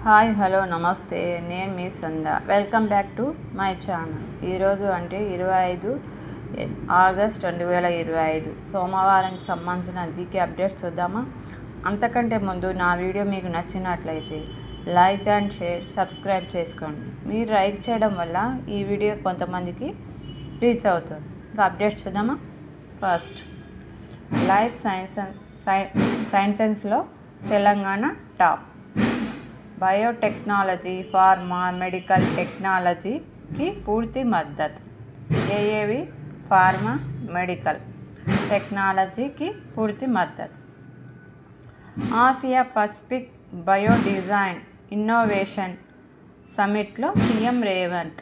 Hi hello నమస్తే, నేను మీ సంద. Welcome back to my channel. ఈరోజు అంటే 25 ఆగస్ట్ 2025 సోమవారంకి సంబంధించిన జీకే అప్డేట్స్ చూద్దామా. అంతకంటే ముందు నా వీడియో మీకు నచ్చినట్లయితే లైక్ అండ్ షేర్, సబ్స్క్రైబ్ చేసుకోండి. మీరు లైక్ చేయడం వల్ల ఈ వీడియో కొంతమందికి రీచ్ అవుతుంది. ఇంకా అప్డేట్స్ చూద్దామా. ఫస్ట్, లైఫ్ సైన్సెస్లో Telangana top. Biotechnology, pharma, medical టెక్నాలజీకి పూర్తి మద్దతు. ఏఏవి ఫార్మా, మెడికల్ టెక్నాలజీకి పూర్తి మద్దతు. Asia Pacific bio design innovation సమిట్లో CM Revanth.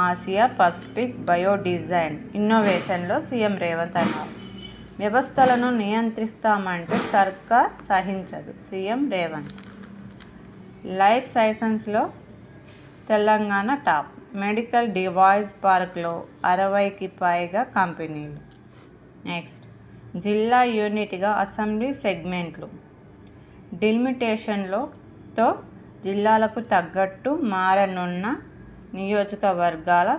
Asia Pacific bio design ఇన్నోవేషన్లో సీఎం రేవంత్ అన్నారు. వ్యవస్థలను నియంత్రిస్తామంటే సర్కార్ సహించదు, సీఎం రేవంత్. లైఫ్ సైన్సెస్లో తెలంగాణ టాప్. మెడికల్ డివైస్ పార్క్లో 60కి పైగా కంపెనీలు. నెక్స్ట్, జిల్లా యూనిట్గా అసెంబ్లీ సెగ్మెంట్లు. డిలిమిటేషన్తో జిల్లాలకు తగ్గట్టు మారనున్న నియోజకవర్గాల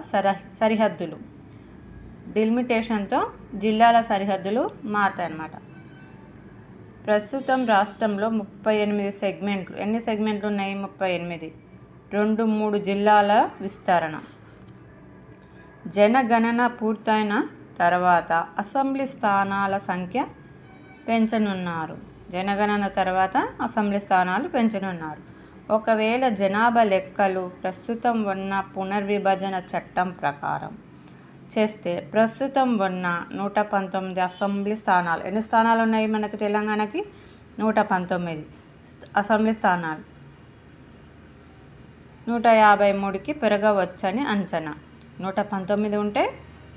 సరిహద్దులు. డిలిమిటేషన్తో జిల్లాల సరిహద్దులు మారుతాయన్నమాట. ప్రస్తుతం రాష్ట్రంలో 38 సెగ్మెంట్లు. ఎన్ని సెగ్మెంట్లు ఉన్నాయి? 38. 2-3 జిల్లాల విస్తరణ. జనగణన పూర్తయిన తర్వాత అసెంబ్లీ స్థానాల సంఖ్య పెంచనున్నారు. జనగణన తర్వాత అసెంబ్లీ స్థానాలు పెంచనున్నారు. ఒకవేళ జనాభా లెక్కలు ప్రస్తుతం ఉన్న పునర్విభజన చట్టం ప్రకారం చేస్తే ప్రస్తుతం ఉన్న 119 అసెంబ్లీ స్థానాలు. ఎన్ని స్థానాలు ఉన్నాయి మనకి తెలంగాణకి? 119 అసెంబ్లీ స్థానాలు 153కి పెరగవచ్చని అంచనా. 119 ఉంటే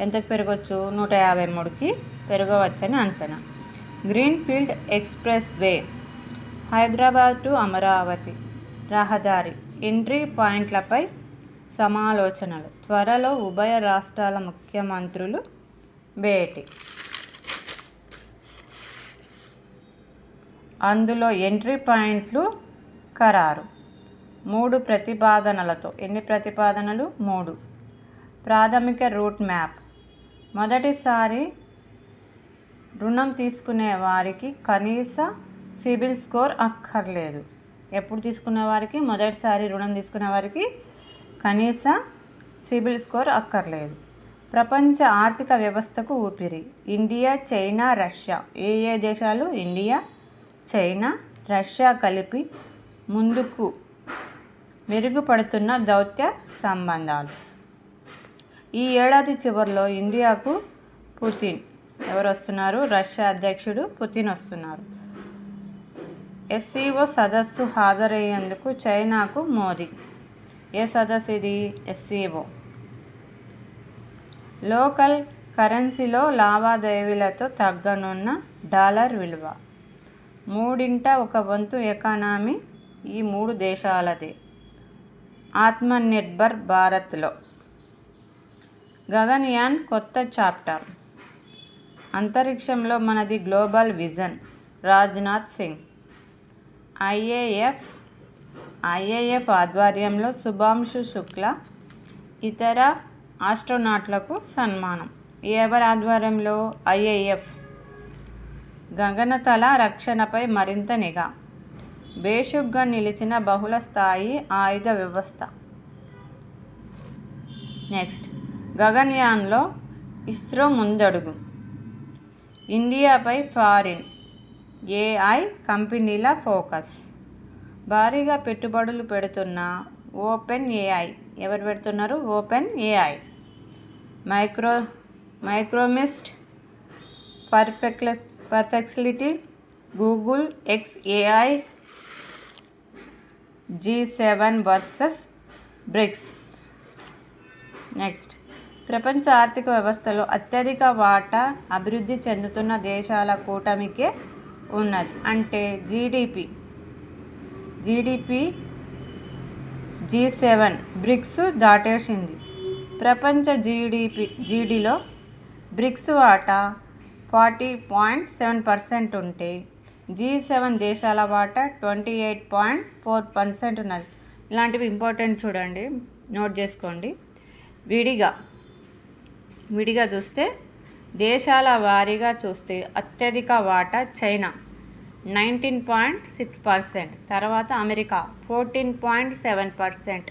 ఎంతకు పెరగవచ్చు? 153కి పెరగవచ్చని అంచనా. Greenfield express way, Hyderabad to Amaravati రహదారి ఎంట్రీ పాయింట్లపై సమాలోచనలు. త్వరలో ఉభయ రాష్ట్రాల ముఖ్యమంత్రులు భేటీ. అందులో ఎంట్రీ పాయింట్లు ఖరారు. 3 ప్రతిపాదనలతో. ఎన్ని ప్రతిపాదనలు? 3. ప్రాథమిక రూట్ మ్యాప్. మొదటిసారి రుణం తీసుకునే వారికి కనీస సిబిల్ స్కోర్ అక్కర్లేదు. ఎప్పుడు తీసుకునే వారికి? మొదటిసారి రుణం తీసుకునే వారికి కనీస సిబిల్ స్కోర్ అక్కర్లేదు. ప్రపంచ ఆర్థిక వ్యవస్థకు ఊపిరి. India, China, Russia. ఏ దేశాలు? ఇండియా, చైనా, రష్యా కలిపి ముందుకు మెరుగుపడుతున్న దౌత్య సంబంధాలు. ఈ ఏడాది చివరిలో ఇండియాకు పుతిన్. ఎవరు వస్తున్నారు? రష్యా అధ్యక్షుడు పుతిన్ వస్తున్నారు. ఎస్సీఓ సదస్సు హాజరయ్యేందుకు చైనాకు మోదీ. ఏ సదస్సు ఇది? ఎస్సీఓ. లోకల్ కరెన్సీలో లావాదేవీలతో తగ్గనున్న డాలర్ విలువ. 1/3 ఎకానమీ ఈ 3 దేశాలదే. ఆత్మనిర్భర్ భారత్లో గగన్యాన్ కొత్త చాప్టర్. అంతరిక్షంలో మనది global vision. Rajnath Singh. IAF ఆధ్వర్యంలో శుభాంశు శుక్లా ఇతర ఆస్ట్రోనాట్లకు సన్మానం. ఎవరి ఆధ్వర్యంలో? ఐఏఎఫ్. గగనతల రక్షణపై మరింత నిఘా. బేషుగ్గా నిలిచిన బహుళస్థాయి ఆయుధ వ్యవస్థ. నెక్స్ట్, గగన్యాన్లో ఇస్రో ముందడుగు. ఇండియాపై ఫారిన్ ఏఐ కంపెనీల ఫోకస్. భారీగా పెట్టుబడులు పెడుతున్న ఓపెన్ ఏఐ. ఎవరు పెడుతున్నారు? Open AI. మైక్రోమిస్ట్ Perplexity, Google, XAI. G7 versus BRICS. Next, ప్రపంచ ఆర్థిక వ్యవస్థలో అత్యధిక వాటా అభివృద్ధి చెందుతున్న దేశాల కూటమికే ఉన్నది. అంటే జీడిపి G7 బ్రిక్స్ దాటేసింది. ప్రపంచ జీడీలో బ్రిక్స్ వాటా 40.7% ఉంటే G7 దేశాల వాటా 28.4% ఉన్నది. ఇలాంటివి ఇంపార్టెంట్ చూడండి, నోట్ చేసుకోండి. విడిగా చూస్తే దేశాల వారీగా చూస్తే అత్యధిక వాటా చైనా 19.6%, తర్వాత అమెరికా 14.7%,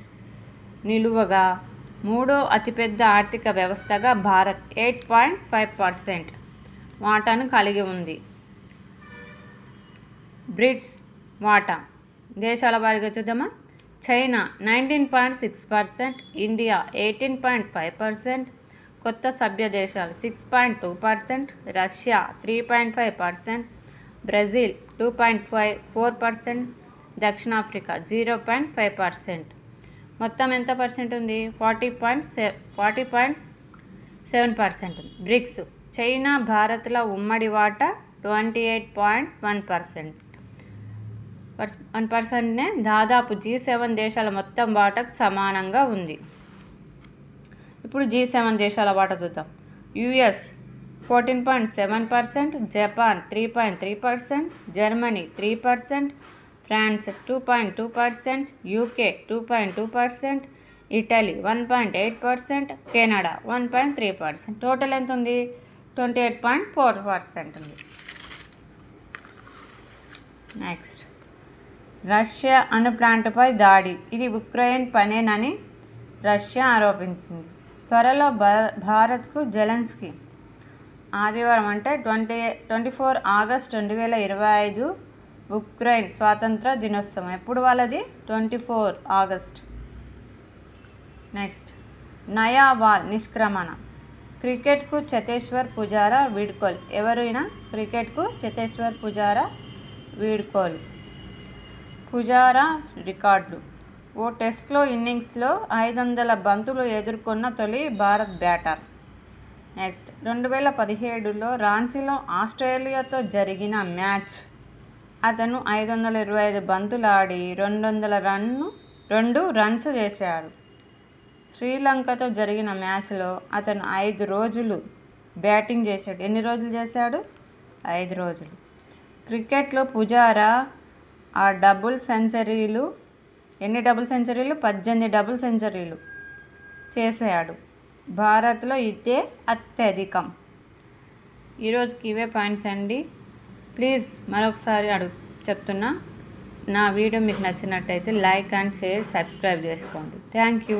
నిలువగా మూడో అతిపెద్ద ఆర్థిక వ్యవస్థగా భారత్ 8.5% వాటాను కలిగి ఉంది. బ్రిక్స్ వాటా దేశాల వారీగా చూద్దామా. చైనా 19.6%, ఇండియా 18.5%, కొత్త సభ్య దేశాలు 6.2%, రష్యా 3.5%, బ్రెజిల్ 2.4%, దక్షిణాఫ్రికా 0.5%. మొత్తం ఎంత పర్సెంట్ ఉంది? 40.7% ఉంది. బ్రిక్స్ చైనా భారత్ల ఉమ్మడి వాటా 28.1%నే దాదాపు G7 దేశాల మొత్తం వాటాకు సమానంగా ఉంది. ఇప్పుడు G7 దేశాల వాటా చూద్దాం. US 14.7%, Japan 3.3%, Germany 3%, France 2.2%, UK 2.2%, Italy 1.8%, Canada 1.3%. Total ఎంత ఉంది? 28.4% ఉంది. నెక్స్ట్, రష్యా అణు ప్లాంట్పై దాడి, ఇది ఉక్రెయిన్ పనేనని రష్యా ఆరోపించింది. త్వరలో భారత్కు జెలెన్స్కీ. ఆదివారం అంటే 24 ఆగస్ట్ 2025 ఉక్రెయిన్ స్వాతంత్ర దినోత్సవం. ఎప్పుడు వాళ్ళది? 24 ఆగస్ట్. నెక్స్ట్, నయా వాల్ నిష్క్రమణ. క్రికెట్కు చేతేశ్వర్ పుజారా వీడ్కోలు. ఎవరైనా క్రికెట్కు చేతేశ్వర్ పుజారా వీడ్కోలు. పుజారా రికార్డులు. ఓ టెస్ట్లో ఇన్నింగ్స్లో 500 బంతులు ఎదుర్కొన్న తొలి భారత్ బ్యాటర్. నెక్స్ట్, 2017లో రాంచీలో ఆస్ట్రేలియాతో జరిగిన మ్యాచ్ అతను 525 బంతులు ఆడి 202 రన్స్ చేశాడు. శ్రీలంకతో జరిగిన మ్యాచ్లో అతను 5 రోజులు బ్యాటింగ్ చేశాడు. ఎన్ని రోజులు చేశాడు? 5 రోజులు. క్రికెట్లో పుజారా ఎన్ని డబుల్ సెంచరీలు? 18 డబుల్ సెంచరీలు చేశాడు. భారత్లో ఇదే అత్యధికం. ఈరోజుకి ఇవే పాయింట్స్ అండి. ప్లీజ్ మరొకసారి చెప్తున్నా, నా వీడియో మీకు నచ్చినట్టయితే లైక్ అండ్ షేర్, సబ్స్క్రైబ్ చేసుకోండి. Thank you.